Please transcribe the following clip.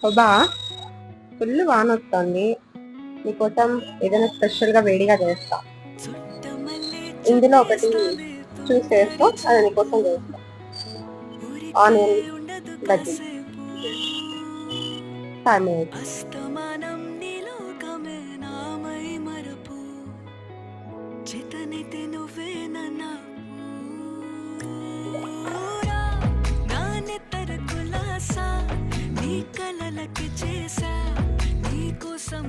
అబ్బా, ఫుల్ వాన వస్తుంది. నీకోసం ఏదైనా స్పెషల్గా వేడిగా చేస్తా. ఇందులో ఒకటి చూస్ చేసుకో, అది నీకోసం చేస్తా. Onion bajji 5 minutes. కలలకి చేసా నీ కోసం